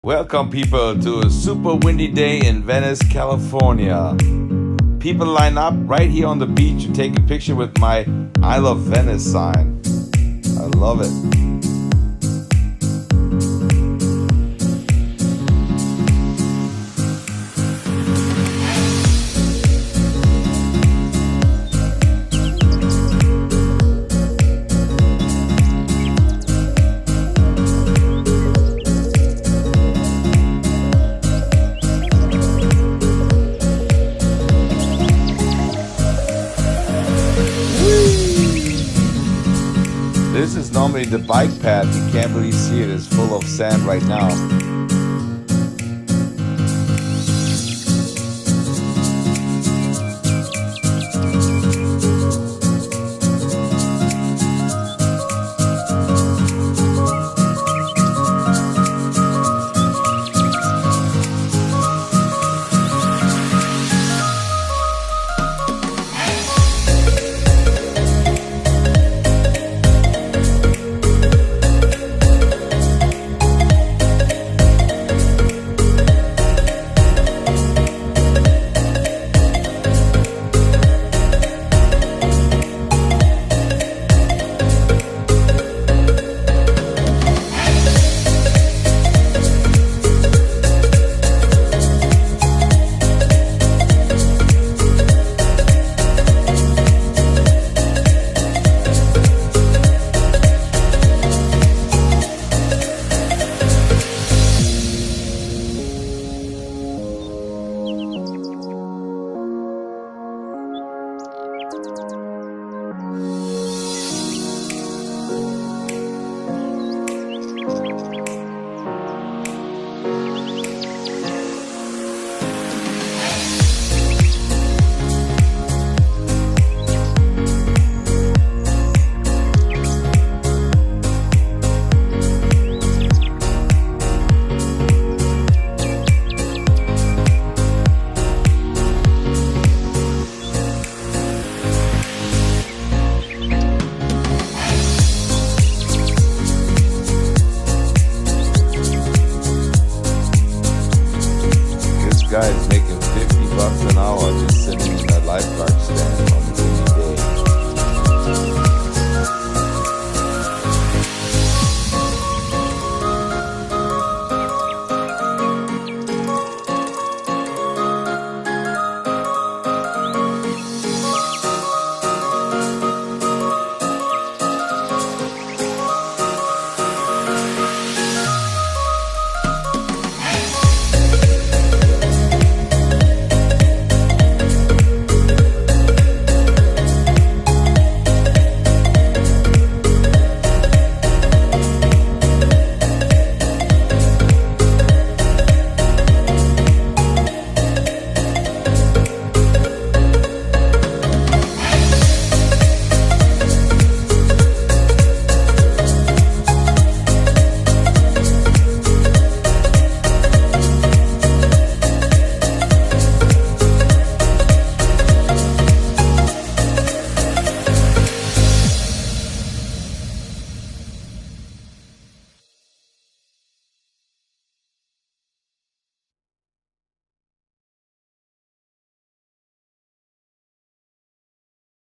Welcome people to a super windy day in Venice, California. People line up right here on the beach to take a picture with my I Love Venice sign. I love it. This is normally the bike path. You can't really see it. It's full of sand right now. Guy is making $50 an hour just sitting in that lifeguard stand.